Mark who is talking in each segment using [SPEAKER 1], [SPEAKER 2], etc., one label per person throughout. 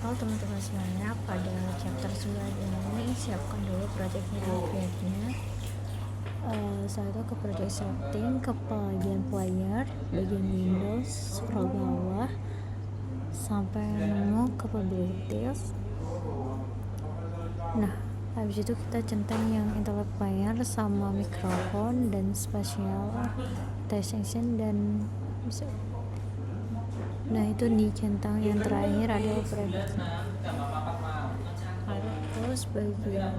[SPEAKER 1] Halo teman-teman semuanya, pada chapter 9 ini siapkan dulu project create-nya. Saya itu ke project setting, ke bagian player, bagian Windows, scroll bawah sampai nemu capabilities. Nah, habis itu kita centang yang internet player sama mikrofon dan spatial attention dan nah itu dicentang yang terakhir adalah predict. Terus bagian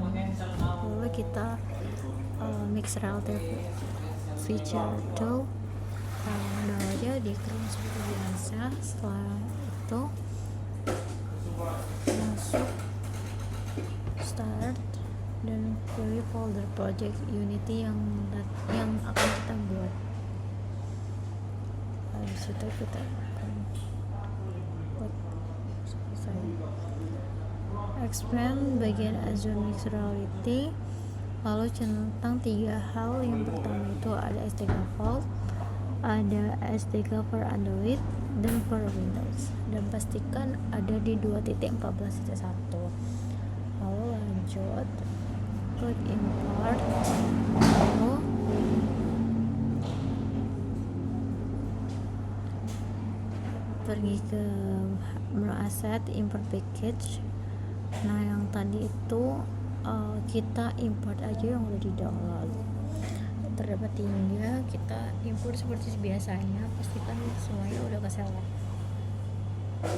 [SPEAKER 1] lalu kita mix relative feature tool udah aja di chrome seperti biasa. Setelah itu masuk start dan pilih folder project Unity yang akan kita buat. Habis itu kita akan buat selesai. Expand bagian Azure Mixed Reality, lalu centang 3 hal. Yang pertama itu ada SDK Vault, ada SDK for Android dan for Windows, dan pastikan ada di 2.14.1. lalu lanjut klik import, lalu pergi ke menu asset, import package. Nah yang tadi itu kita import aja yang udah di download. Terdapat 3, kita import seperti biasanya, pastikan semuanya udah ke select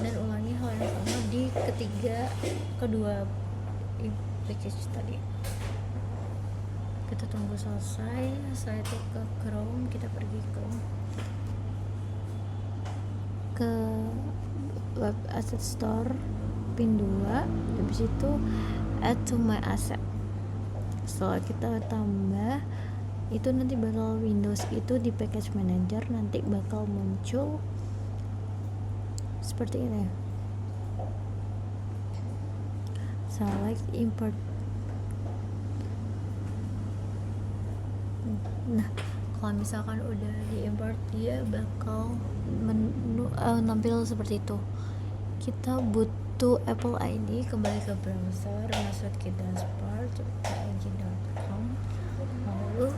[SPEAKER 1] dan ulangi hal yang sama di kedua package tadi. Kita tunggu selesai. Saya itu ke Chrome, kita pergi ke web asset store, pin 2, habis itu add to my asset. Setelah kita tambah itu nanti bakal Windows itu di package manager nanti bakal muncul seperti ini. Select import. Nah kalau misalkan udah di import dia bakal nampil seperti itu. Kita butuh Apple ID, kembali ke browser, masuk ke dashboard ig.com, lalu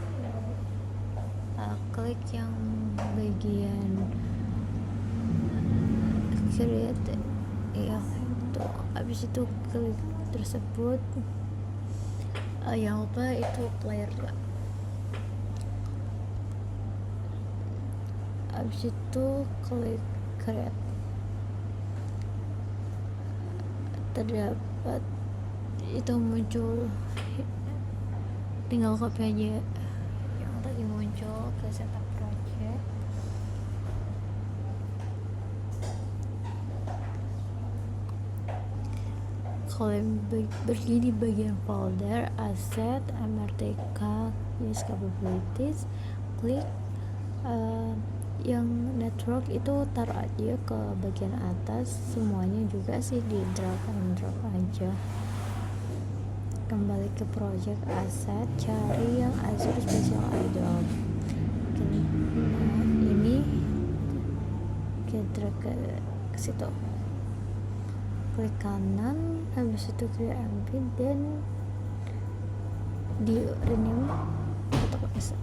[SPEAKER 1] klik yang bagian create ya itu. Habis itu klik tersebut, yang lupa itu player 2. Habis itu klik create. Terdapat itu muncul, tinggal copy aja yang tadi muncul ke setup project. Kalau berdiri di bagian folder asset mrtk use capabilities, klik yang network itu taruh aja ke bagian atas, semuanya juga sih di drag and drop aja. Kembali ke project asset, cari yang Azure Spatial Idol. Nah ini kita drag ke situ, klik kanan, habis itu klik MP dan di rename atau bisa.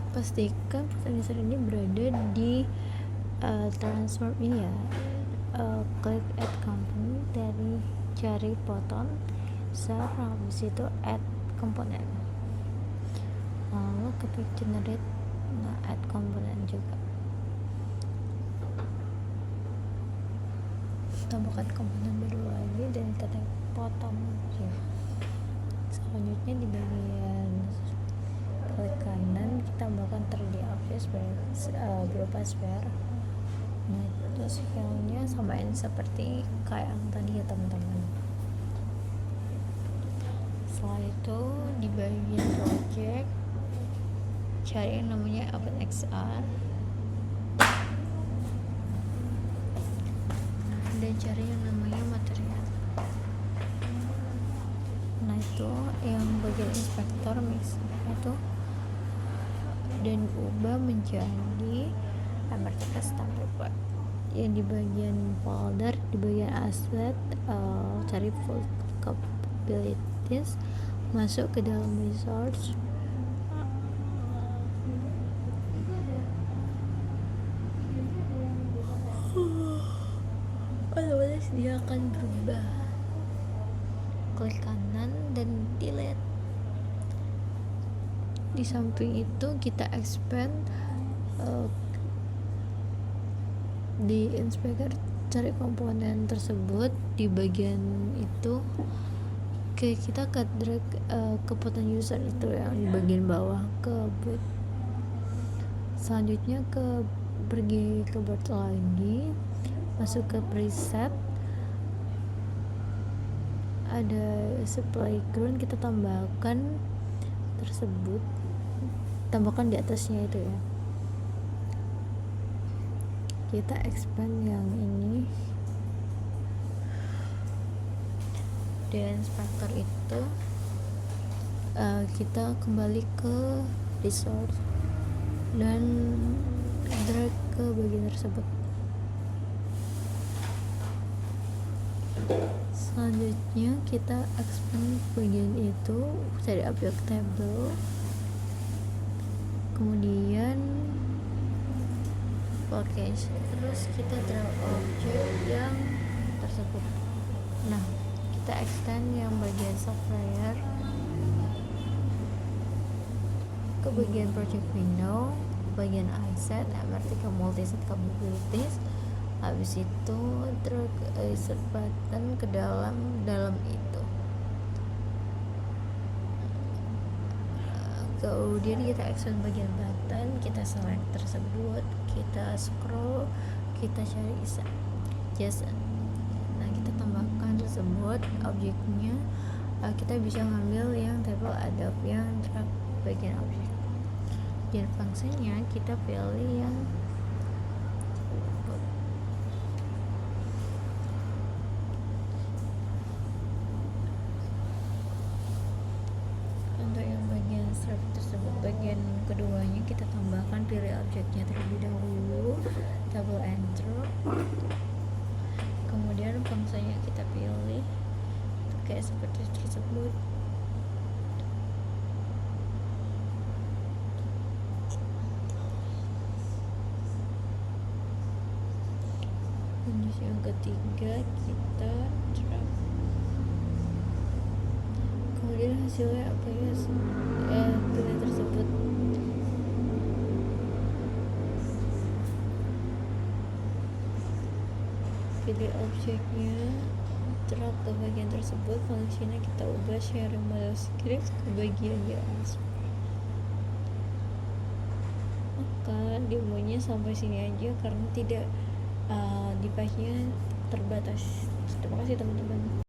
[SPEAKER 1] Pastikan sensor ini berada di transform ini ya. Klik add company, dari cari button share, habis itu add component, lalu klik generate. Nah add component juga, tambahkan komponen baru lagi dan kita potong ya. Selanjutnya di bagian klik kanan kita tambahkan 3D object berupa sphere. Nah terus filenya samain seperti kayak yang tadi ya teman-teman. Setelah itu di bagian project cari yang namanya OpenXR dan cari yang namanya material. Nah itu yang bagian inspektor mix itu dan ubah menjadi mrtk standard. yang di bagian folder, di bagian asset, cari full capabilities, masuk ke dalam resource, otomatis dia akan berubah. Klik kanan dan delete. Di samping itu kita expand, di inspector cari komponen tersebut di bagian itu. Kita ke drag ke button user itu yang di bagian bawah ke boot. Selanjutnya pergi ke boot lagi, masuk ke preset, ada supply ground, kita tambahkan tersebut, tambahkan di atasnya itu ya. Kita expand yang ini. Di inspector itu kita kembali ke resource dan drag ke bagian tersebut. Selanjutnya kita expand bagian itu, cari objek table, kemudian package, terus kita drag objek yang tersebut. Nah, kita extend yang bagian supplier ke bagian project window, bagian asset, berarti ke multi-set capabilities. Habis itu drag insert button ke dalam itu. Kemudian kita expand bagian button, kita select tersebut, kita scroll, kita cari JSON. Nah, kita tambahkan tersebut objeknya. Kita bisa ngambil yang table adobe yang drag bagian objek. Dan fungsinya kita pilih yang untuk yang bagian strap tersebut, bagian keduanya kita tambahkan, pilih objeknya terlebih dahulu, double enter, kemudian fungsinya kita pilih kayak seperti tersebut. Lanjut yang ketiga kita drag, kemudian hasilnya apa ya, pilih tersebut. Pilih objeknya, drag ke bagian tersebut, fungsinya kita ubah sharing model script ke bagian JavaScript. Maka demonya sampai sini aja karena tidak device-nya terbatas. Terima kasih teman-teman.